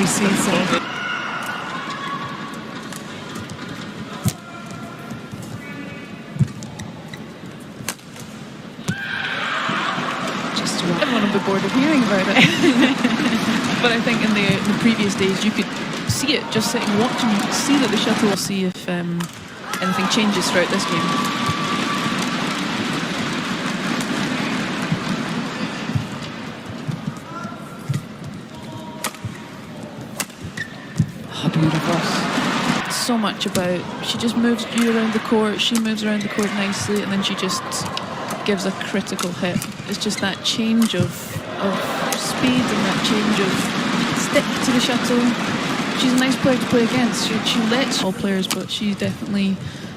every season. Everyone will be bored of hearing about it. But I think in the previous days you could see it just sitting watching. You could see that the shuttle. We'll see if anything changes throughout this game. Oh, beautiful. So much about, she just moves you around the court, she moves around the court nicely, and then she just gives a critical hit. It's just that change of speed and that change of stick to the shuttle. She's a nice player to play against. She lets all players, but she definitely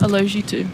allows you to.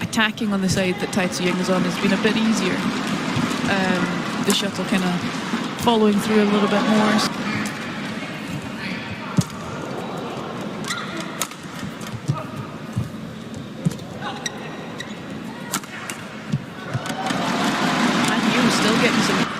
Attacking on the side that Ying is on has been a bit easier. The shuttle kind of following through a little bit more.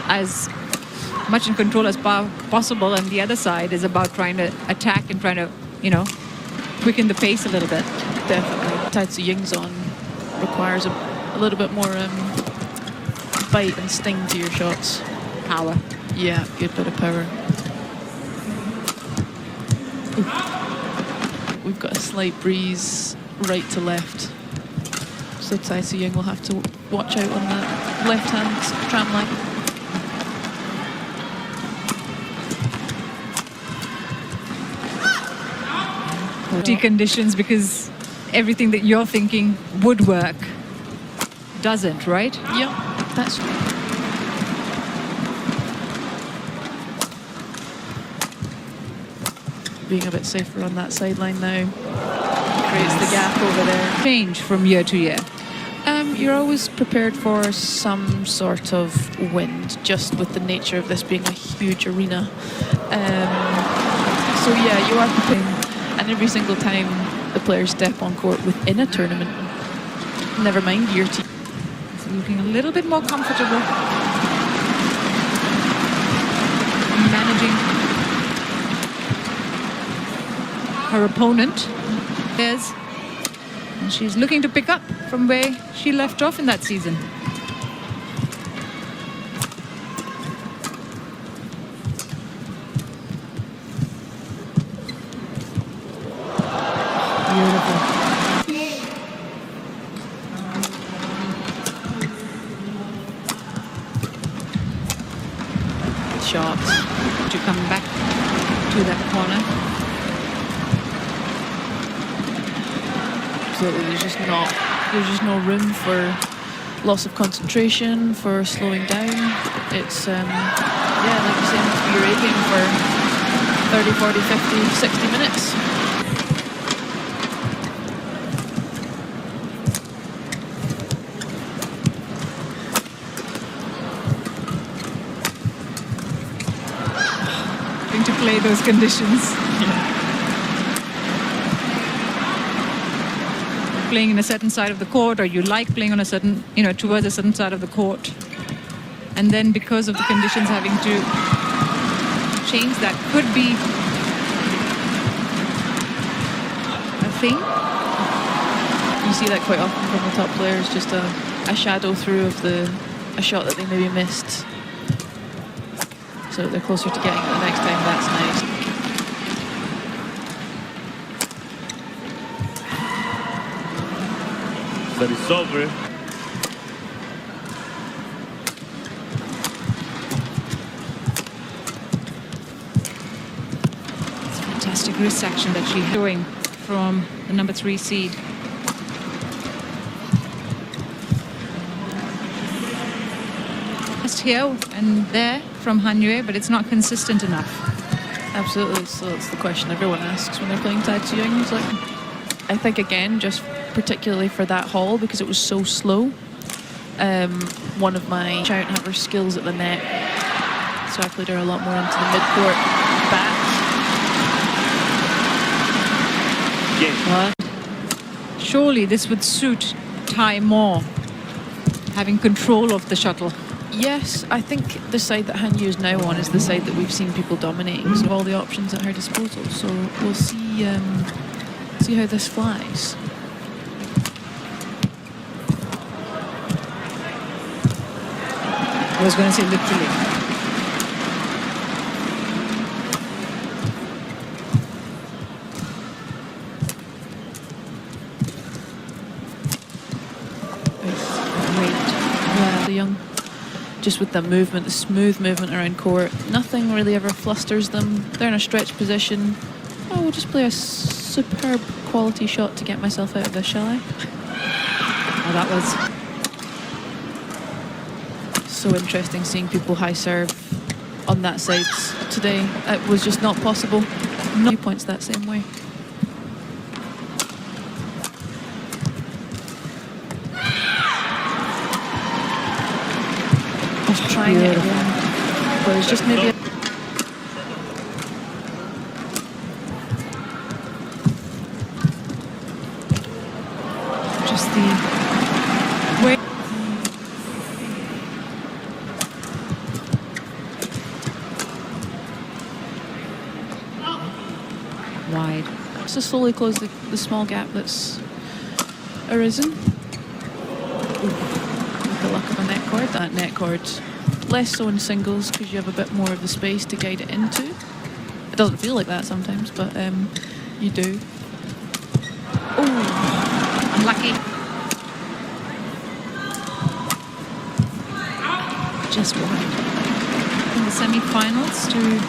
As much in control as possible, and the other side is about trying to attack and trying to, you know, quicken the pace a little bit. Definitely. Ying's on requires a little bit more bite and sting to your shots. Power. Yeah, good bit of power. Ooh. We've got a slight breeze right to left, so Ying will have to watch out on that left-hand tram line. Conditions, because everything that you're thinking would work doesn't, right? Yeah, that's being a bit safer on that sideline now. Creates the gap over there. Change from year to year. You're always prepared for some sort of wind, just with the nature of this being a huge arena. So yeah, you are prepared. And every single time the players step on court within a tournament, never mind year to year. So looking a little bit more comfortable. Managing her opponent. And she's looking to pick up from where she left off in that season. Beautiful. Shots. To come back to that corner. Absolutely, there's just no room for loss of concentration, for slowing down. It's yeah, like you said, you're aiming for 30, 40, 50, 60 minutes. To play those conditions. Yeah. Playing in a certain side of the court, or you like playing on a certain, you know, towards a certain side of the court, and then because of the conditions having to change, that could be a thing. You see that quite often from the top players, just a shadow through of a shot that they maybe missed. So they're closer to getting it the next time. That's nice. That is over. It's a fantastic wrist action that she's doing from the number 3 seed. Just here and there from Han Yue, but it's not consistent enough. Absolutely. So it's the question everyone asks when they're playing Ying. It's like, I think again, just particularly for that haul, because it was so slow. One of my shout and have her skills at the net, so I played her a lot more into the mid-court back. Yeah. What? Surely this would suit Tai more. having control of the shuttle. Yes, I think the side that Han Yu is now on is the side that we've seen people dominating. So all the options at her disposal. So we'll see how this flies. I was going to say literally. The young, just with the movement, the smooth movement around court, nothing really ever flusters them. They're in a stretch position. Oh, we'll just play a superb quality shot to get myself out of this, shall I? Oh, that was so interesting seeing people high serve on that side today. It was just not possible. No points that same way. Just trying it again. But it's just maybe just the way. Wide. Just to slowly close the small gap that's arisen. With the luck of a net cord. That net cord, less so in singles because you have a bit more of the space to guide it into. It doesn't feel like that sometimes, but you do. Oh, unlucky. Just wide. In the semi-finals to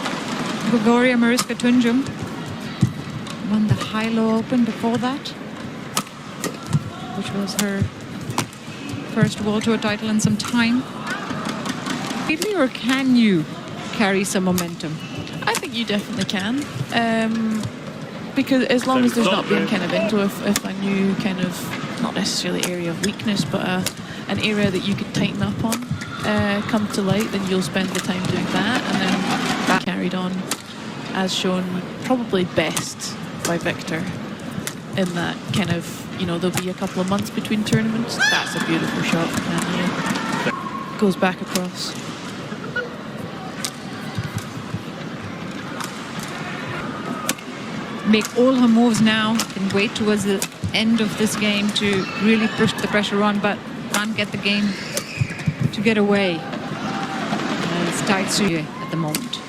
Gregoria Mariska Tunjung. Won the High-Low Open before that, which was her first World Tour title in some time. Or can you carry some momentum? I think you definitely can. Because as long as there's not being kind of into if a new kind of, not necessarily area of weakness, but an area that you could tighten up on come to light, then you'll spend the time doing that, and then that carried on as shown probably best by Victor in that kind of, you know, there'll be a couple of months between tournaments. That's a beautiful shot from Anya. Goes back across. Make all her moves now and wait towards the end of this game to really push the pressure on, but can't get the game to get away. It's tight to at the moment.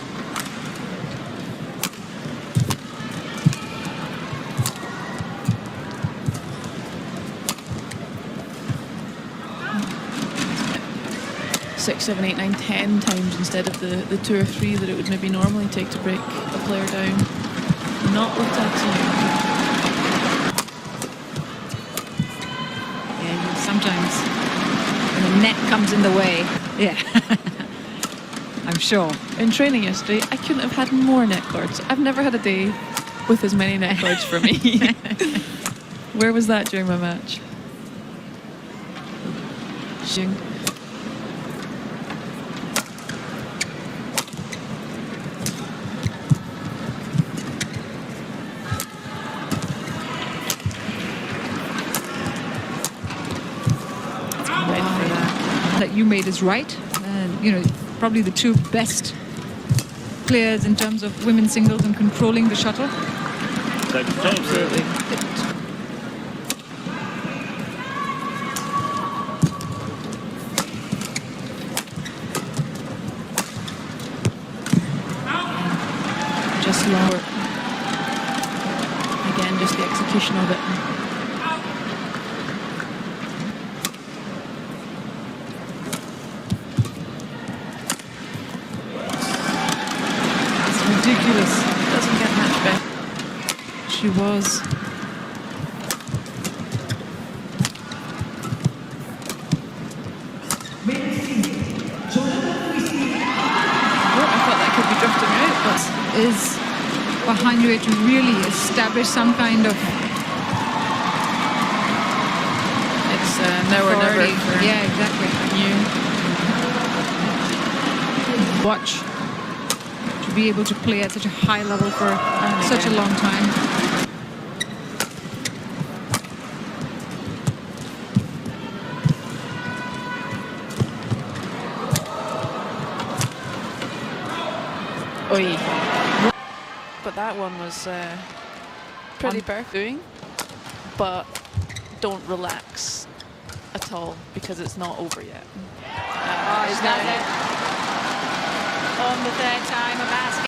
Six, 7, 8, 9, 10 times instead of the 2 or 3 that it would maybe normally take to break a player down. Not with Tatsu. Yeah, sometimes when the net comes in the way. Yeah, I'm sure. In training yesterday, I couldn't have had more net cords. I've never had a day with as many net cords for me. Where was that during my match? Ying. That you made is right. You know, probably the two best players in terms of women's singles and controlling the shuttle. Absolutely. Just lower. Again, just the execution of it. Ridiculous. Doesn't get much better. She was. Oh, I thought that could be drifting out, but Is behind you to really establish some kind of it's now or never. authority. For Yeah, exactly. you. Watch. To be able to play at such a high level for such a long time. Oi. But that one was pretty perfect. But don't relax at all because it's not over yet. She's got it on the third time of asking.